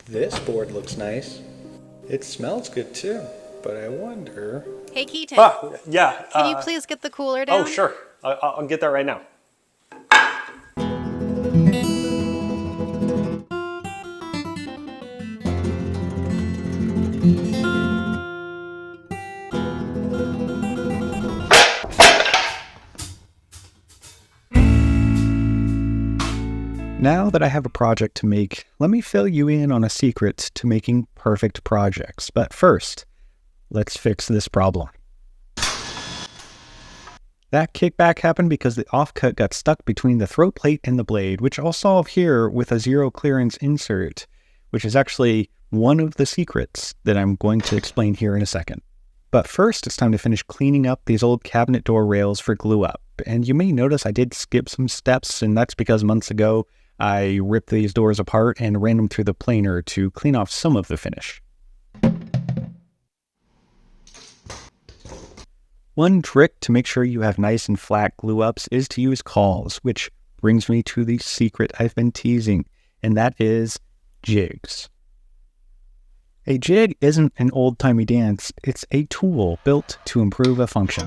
This board looks nice. It smells good too, but I wonder... Hey, Keaton. Yeah. Can you please get the cooler down? Oh, sure. I'll get that right now. Now that I have a project to make, let me fill you in on a secret to making perfect projects. But first, let's fix this problem. That kickback happened because the offcut got stuck between the throat plate and the blade, which I'll solve here with a zero clearance insert, which is actually one of the secrets that I'm going to explain here in a second. But first, it's time to finish cleaning up these old cabinet door rails for glue up. And you may notice I did skip some steps, and that's because months ago, I ripped these doors apart and ran them through the planer to clean off some of the finish. One trick to make sure you have nice and flat glue ups is to use cawls, which brings me to the secret I've been teasing, and that is jigs. A jig isn't an old-timey dance, it's a tool built to improve a function.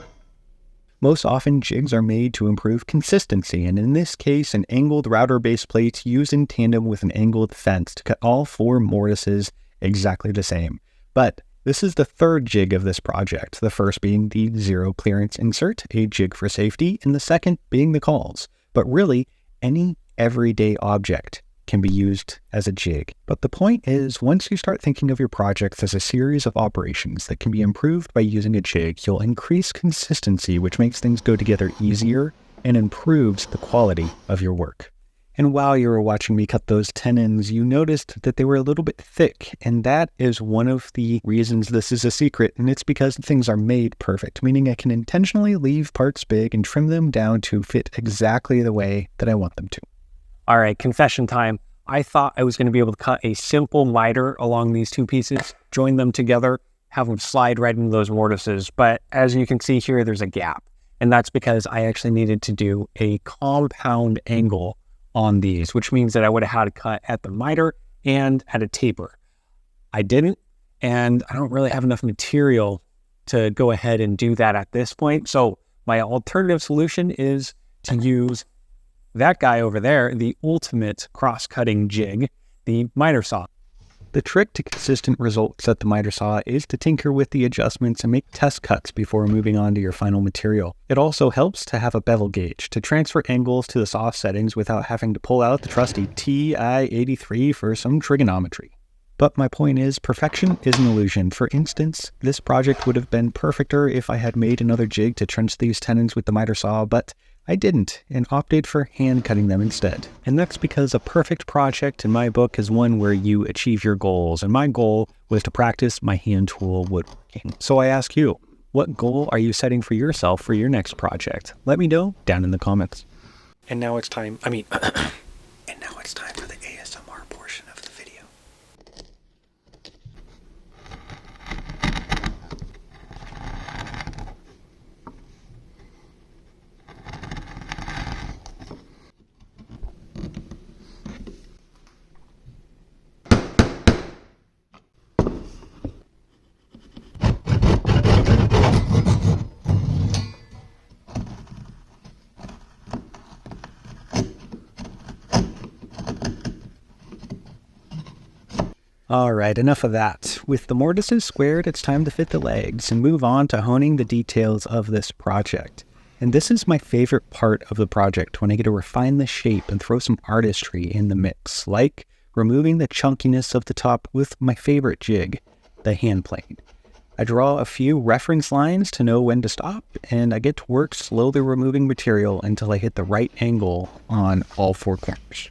Most often, jigs are made to improve consistency, and in this case, an angled router base plate used in tandem with an angled fence to cut all four mortises exactly the same. But this is the third jig of this project, the first being the zero clearance insert, a jig for safety, and the second being the cawls. But really, any everyday object can be used as a jig. But the point is, once you start thinking of your projects as a series of operations that can be improved by using a jig, you'll increase consistency, which makes things go together easier and improves the quality of your work. And while you were watching me cut those tenons, you noticed that they were a little bit thick, and that is one of the reasons this is a secret, and it's because things are made perfect, meaning I can intentionally leave parts big and trim them down to fit exactly the way that I want them to. All right, confession time. I thought I was going to be able to cut a simple miter along these two pieces, join them together, have them slide right into those mortises. But as you can see here, there's a gap. And that's because I actually needed to do a compound angle on these, which means that I would have had to cut at the miter and at a taper. I didn't, and I don't really have enough material to go ahead and do that at this point. So my alternative solution is to use that guy over there, the ultimate cross-cutting jig, the miter saw. The trick to consistent results at the miter saw is to tinker with the adjustments and make test cuts before moving on to your final material. It also helps to have a bevel gauge to transfer angles to the saw settings without having to pull out the trusty TI-83 for some trigonometry. But my point is, perfection is an illusion. For instance, this project would have been perfecter if I had made another jig to trench these tenons with the miter saw, but I didn't, and opted for hand cutting them instead. And that's because a perfect project in my book is one where you achieve your goals, and my goal was to practice my hand tool woodworking. So I ask you, what goal are you setting for yourself for your next project? Let me know down in the comments. And now it's time, and now it's time for the ASMR portion of the video. Alright, enough of that. With the mortises squared, it's time to fit the legs and move on to honing the details of this project. And this is my favorite part of the project, when I get to refine the shape and throw some artistry in the mix, like removing the chunkiness of the top with my favorite jig, the hand plane. I draw a few reference lines to know when to stop, and I get to work slowly removing material until I hit the right angle on all four corners.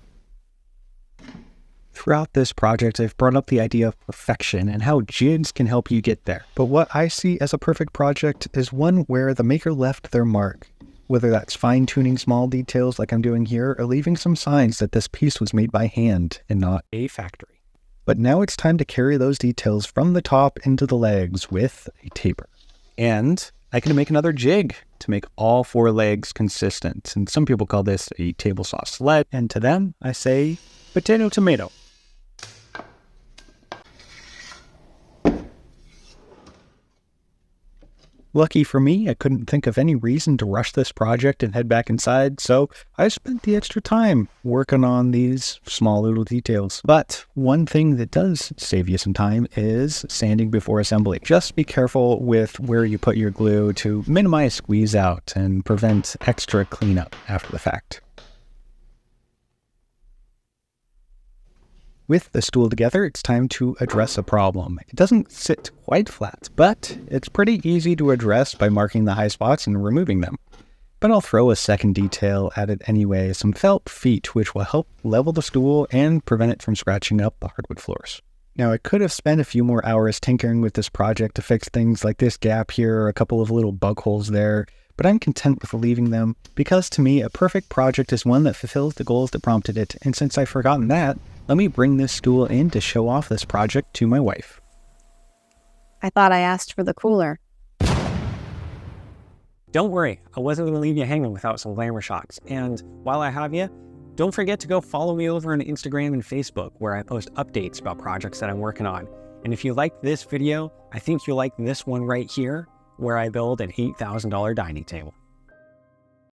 Throughout this project, I've brought up the idea of perfection and how jigs can help you get there. But what I see as a perfect project is one where the maker left their mark, whether that's fine-tuning small details like I'm doing here, or leaving some signs that this piece was made by hand and not a factory. But now it's time to carry those details from the top into the legs with a taper. And I can make another jig to make all four legs consistent. And some people call this a table saw sled, and to them I say potato tomato. Lucky for me, I couldn't think of any reason to rush this project and head back inside, so I spent the extra time working on these small little details. But one thing that does save you some time is sanding before assembly. Just be careful with where you put your glue to minimize squeeze out and prevent extra cleanup after the fact. With the stool together, it's time to address a problem. It doesn't sit quite flat, but it's pretty easy to address by marking the high spots and removing them. But I'll throw a second detail at it anyway, some felt feet, which will help level the stool and prevent it from scratching up the hardwood floors. Now, I could have spent a few more hours tinkering with this project to fix things like this gap here or a couple of little bug holes there, but I'm content with leaving them because to me, a perfect project is one that fulfills the goals that prompted it, and since I've forgotten that, let me bring this stool in to show off this project to my wife. I thought I asked for the cooler. Don't worry, I wasn't going to leave you hanging without some glamour shots. And while I have you, don't forget to go follow me over on Instagram and Facebook, where I post updates about projects that I'm working on. And if you like this video, I think you'll like this one right here, where I build an $8,000 dining table.